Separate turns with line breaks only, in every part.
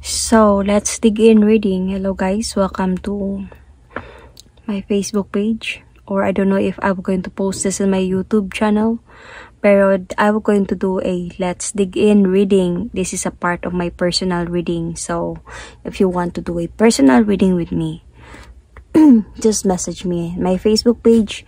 So, let's dig in reading. Hello guys, welcome to my Facebook page. Or I don't know if I'm going to post this in my YouTube channel. Pero I'm going to do a let's dig in reading. This is a part of my personal reading. So, if you want to do a personal reading with me, just message me my Facebook page.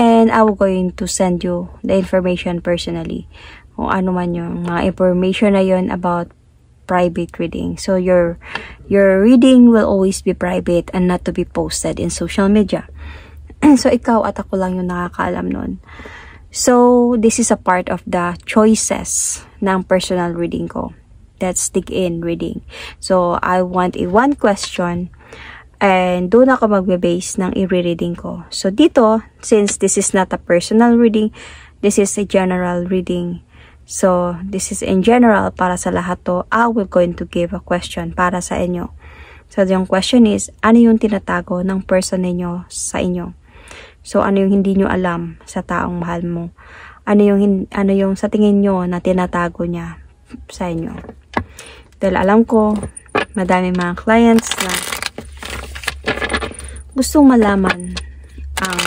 And I'm going to send you the information personally. Kung ano man yung mga information na yun about private reading. So your reading will always be private and not to be posted in social media. So ikaw at ako lang yung nakakaalam nun. So this is a part of the choices ng personal reading ko. Let's dig in reading. So I want a one question and doon ako magbe-base ng i-reading ko. So dito, since this is not a personal reading, this is a general reading. So, this is in general para sa lahat to. I will going to give a question para sa inyo. So, yung question is, ano yung tinatago ng person ninyo sa inyo? So, ano yung hindi nyo alam sa taong mahal mo? Ano yung sa tingin nyo na tinatago niya sa inyo? Dahil alam ko, madami mga clients na gustong malaman ang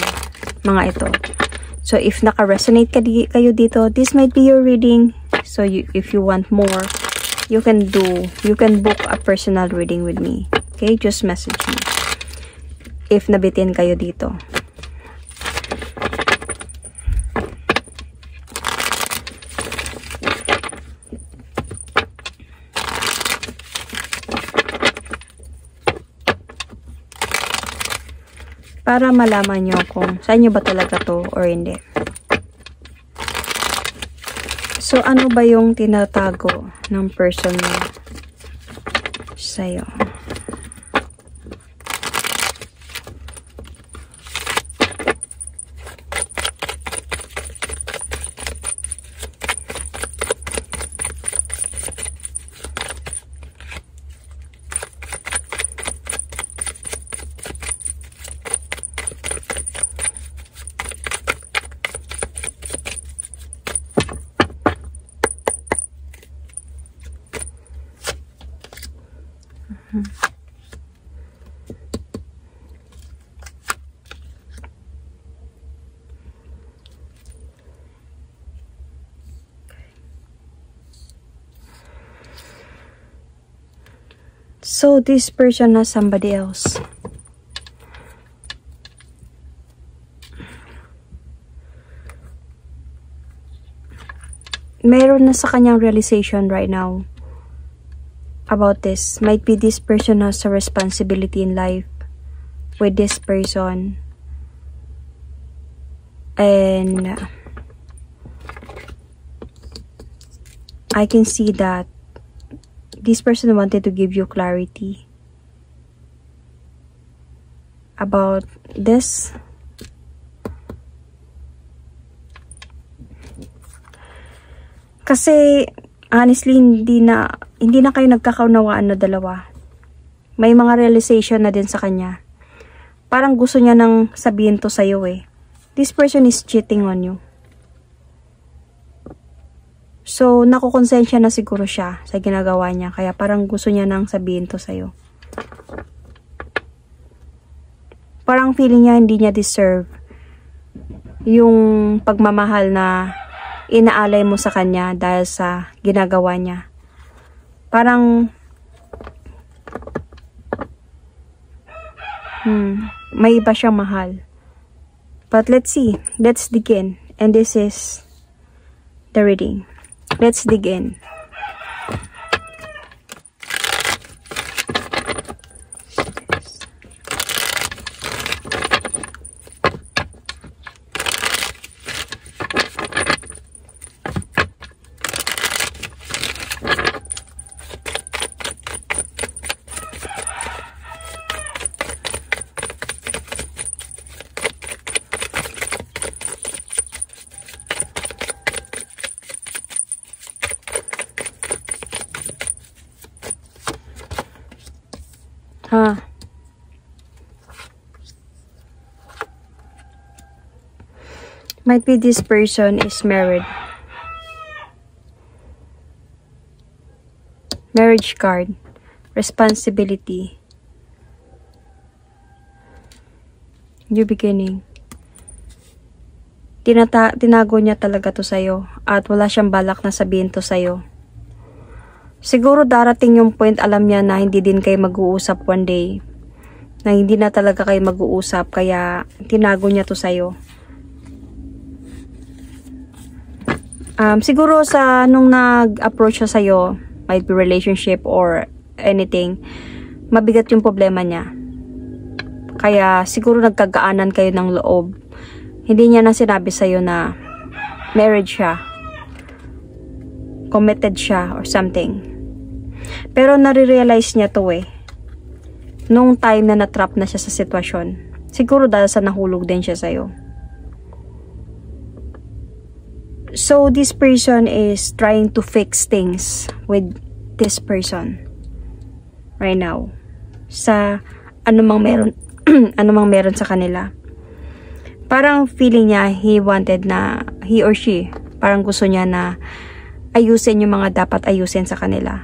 mga ito. So, if naka-resonate kayo dito, this might be your reading. So, if you want more, you can book a personal reading with me. Okay? Just message me. If nabitin kayo dito. Para malaman nyo kung sa inyo ba talaga to or hindi. So, ano ba yung tinatago ng person mo sa'yo? So, this person has somebody else. Meron na sa kanyang realization right now about this. Might be this person has a responsibility in life with this person. And I can see that this person wanted to give you clarity about this. Kasi honestly, hindi na kayo nagkakaunawaan na dalawa. May mga realization na din sa kanya. Parang gusto niya nang sabihin to sa'yo eh. This person is cheating on you. So, nakukonsensya na siguro siya sa ginagawa niya. Kaya parang gusto niya nang sabihin to sa'yo. Parang feeling niya hindi niya deserve yung pagmamahal na inaalay mo sa kanya dahil sa ginagawa niya. Parang may iba siyang mahal. But let's see. Let's dig in. And this is the reading. Let's dig in. Might be this person is married. Marriage card. responsibility. New beginning. Tinago niya talaga to sa'yo at wala siyang balak na sabihin to sa'yo. Siguro darating yung point, alam niya na hindi din kayo mag-uusap one day. Na hindi na talaga kayo mag-uusap, kaya tinago niya to sa'yo. Siguro nung nag-approach siya sa'yo, might be relationship or anything, mabigat yung problema niya. Kaya siguro nagkagaanan kayo ng loob. Hindi niya na sinabi sa'yo na married siya, committed siya or something. Pero nare-realize niya to nung time na natrap na siya sa sitwasyon. Siguro dahil sa nahulog din siya sa'yo. So this person is trying to fix things with this person right now. Sa anumang meron anumang meron sa kanila. Parang feeling niya, he or she, parang gusto niya na ayusin yung mga dapat ayusin sa kanila.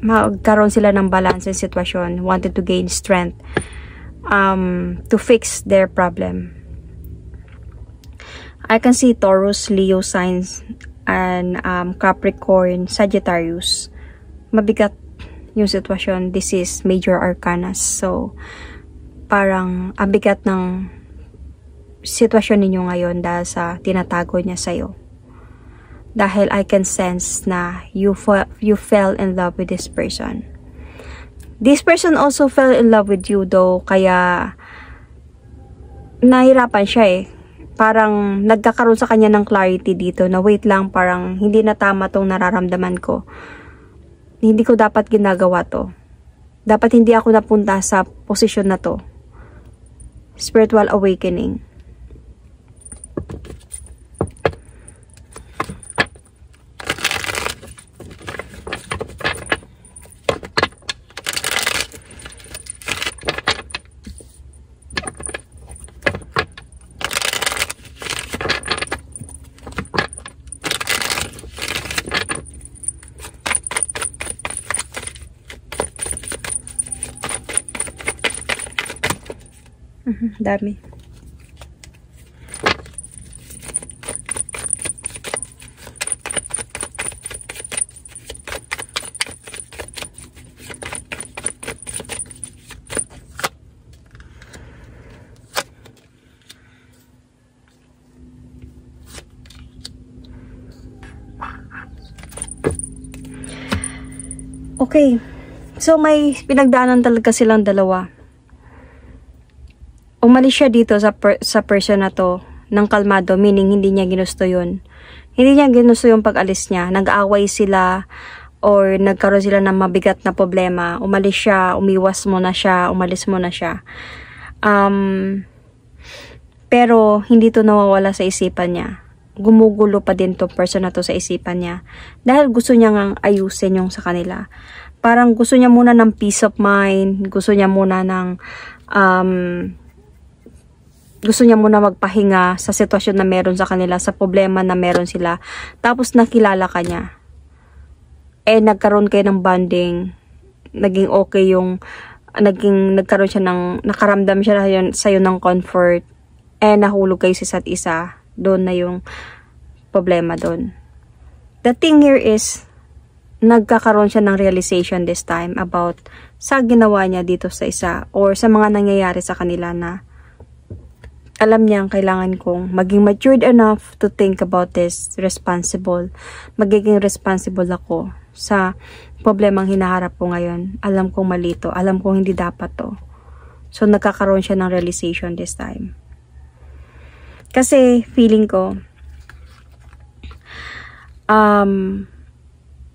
Magkaroon sila ng balance sa sitwasyon, wanted to gain strength to fix their problem. I can see Taurus, Leo signs, and Capricorn, Sagittarius. Mabigat yung sitwasyon. This is major arcanas. So, parang abigat ng sitwasyon ninyo ngayon dahil sa tinatago niya sa'yo. Dahil I can sense na you fell in love with this person. This person also fell in love with you though, kaya nahirapan siya Parang nagkakaroon sa kanya ng clarity dito na wait lang, parang hindi na tama tong nararamdaman ko. Hindi ko dapat ginagawa to. Dapat hindi ako napunta sa posisyon na to. Spiritual awakening. Dami. Okay. So, may pinagdaanan talaga silang dalawa. Umalis siya dito sa person na to ng kalmado, meaning hindi niya ginusto yun. Hindi niya ginusto yung pag-alis niya. Nag-aaway sila or nagkaroon sila ng mabigat na problema. Umalis siya, umiwas muna siya, umalis muna siya. Pero hindi to nawawala sa isipan niya. Gumugulo pa din to person na to sa isipan niya. Dahil gusto niya ngang ayusin yung sa kanila. Parang gusto niya muna ng peace of mind. Gusto niya muna ng gusto niya muna magpahinga sa sitwasyon na meron sa kanila, sa problema na meron sila. Tapos nakilala ka niya. Nagkaroon kayo ng bonding. Naging okay yung, nagkaroon siya ng, nakaramdam siya sa'yo ng comfort. Nahulog kayo sa isa't isa. Doon na yung problema doon. The thing here is, nagkakaroon siya ng realization this time about sa ginawa niya dito sa isa or sa mga nangyayari sa kanila na alam niyang kailangan kong maging matured enough to think about this, responsible. Magiging responsible ako sa problemang hinaharap ko ngayon. Alam kong mali to. Alam kong hindi dapat to. So, nagkakaroon siya ng realization this time. Kasi, feeling ko,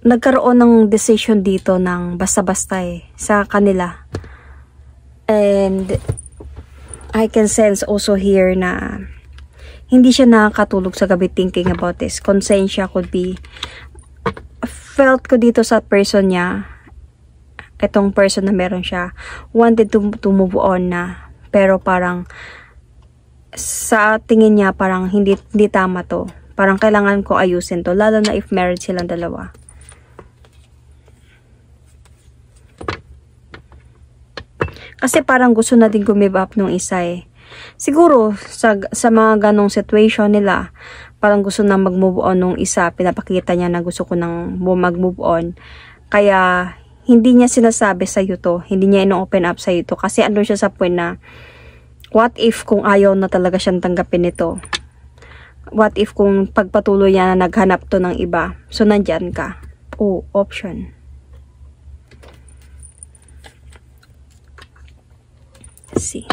nagkaroon ng decision dito ng basta-basta sa kanila. And I can sense also here na hindi siya nakakatulog sa gabi thinking about this. Konsensya could be, felt ko dito sa person niya, itong person na meron siya, wanted to move on na. Pero parang, sa tingin niya, parang hindi tama to. Parang kailangan ko ayusin to, lalo na if married silang dalawa. Kasi parang gusto na din give up nung isa eh. Siguro, sa mga ganong situation nila, parang gusto na mag-move on nung isa. Pinapakita niya na gusto ko nang mag-move on. Kaya, hindi niya sinasabi sa'yo to. Hindi niya ino-open up sa'yo to. Kasi ano siya sa point na, what if kung ayaw na talaga siyang tanggapin ito? What if kung pagpatuloy niya na naghanap to ng iba? So, nandyan ka. Oh, option. Let's see.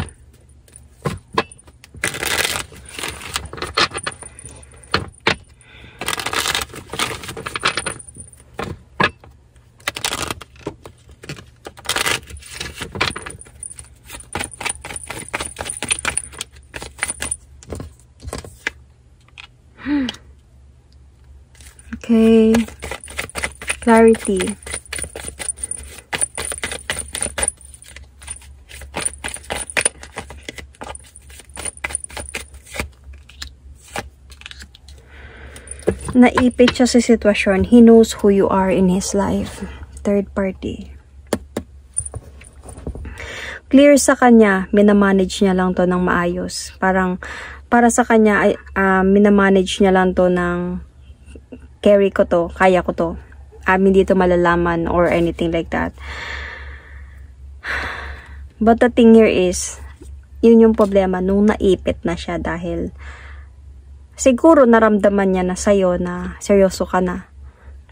Okay, clarity. Naipit siya sa sitwasyon. He knows who you are in his life. Third party. Clear sa kanya, minamanage niya lang to ng maayos. Parang, para sa kanya, minamanage niya lang to ng carry ko to, kaya ko to. Hindi to malalaman or anything like that. But the thing here is, yun yung problema nung naipit na siya dahil siguro naramdaman niya na sa'yo na seryoso ka na.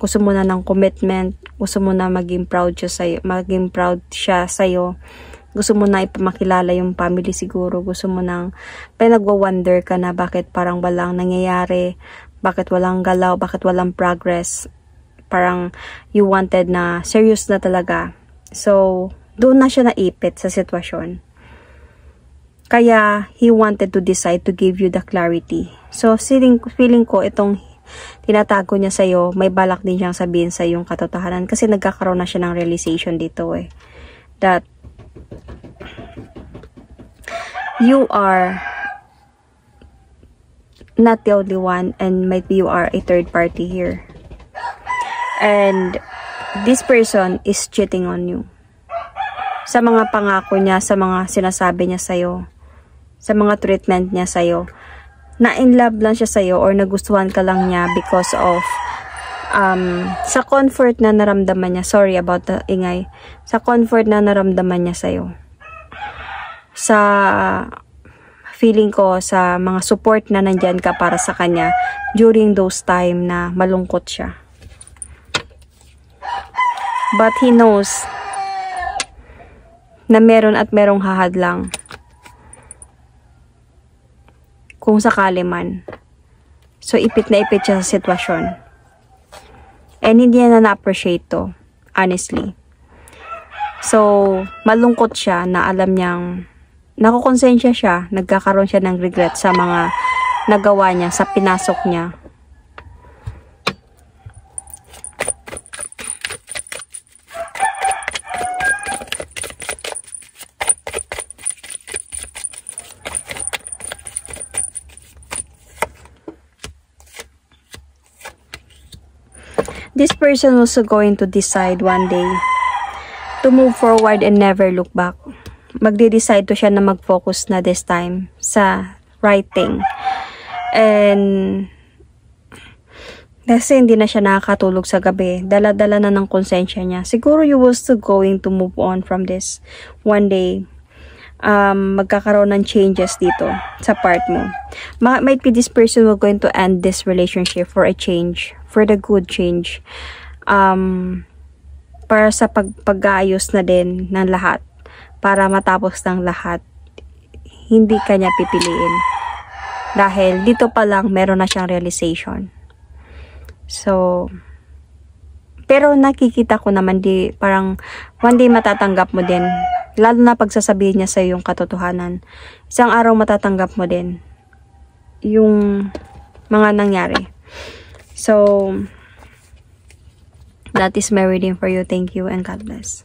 Gusto mo na ng commitment, gusto mo na maging proud siya sa'yo. Gusto mo na ipamakilala yung family siguro. Gusto mo nang pinagwa-wonder ka na bakit parang walang nangyayari. Bakit walang galaw? Bakit walang progress? Parang you wanted na serious na talaga. So, doon na siya naipit sa sitwasyon. Kaya, he wanted to decide to give you the clarity. So, feeling ko, itong tinatago niya sa'yo, may balak din siyang sabihin sa yung katotohanan. Kasi nagkakaroon na siya ng realization dito eh. That, you are not the only one and maybe you are a third party here. And this person is cheating on you. Sa mga pangako niya, sa mga sinasabi niya sa'yo, sa mga treatment niya sa'yo, na in love lang siya sa'yo or nagustuhan ka lang niya because of sa comfort na naramdaman niya. Sorry about the ingay. Sa comfort na naramdaman niya sa'yo. Sa feeling ko sa mga support na nandyan ka para sa kanya during those time na malungkot siya. But he knows na meron at merong hahadlang kung sakali man. So, ipit na ipit siya sa sitwasyon. And hindi niya na-appreciate to, honestly. So, malungkot siya na alam niyang nakukonsensya siya, nagkakaroon siya ng regret sa mga nagawa niya, sa pinasok niya. This person also going to decide one day to move forward and never look back. Magde-decide to siya na mag-focus na this time sa writing. And kasi hindi na siya nakakatulog sa gabi. Dala-dala na ng konsensya niya. Siguro you will still going to move on from this. One day, magkakaroon ng changes dito sa part mo. Might be this person will going to end this relationship for a change. For the good change. Para sa pag-aayos na din ng lahat. Para matapos ng lahat, hindi kanya pipiliin. Dahil dito pa lang meron na siyang realization. So, pero nakikita ko naman parang one day matatanggap mo din. Lalo na pagsasabihin niya sa yung katotohanan. Isang araw matatanggap mo din yung mga nangyari. So, that is my reading for you. Thank you and God bless.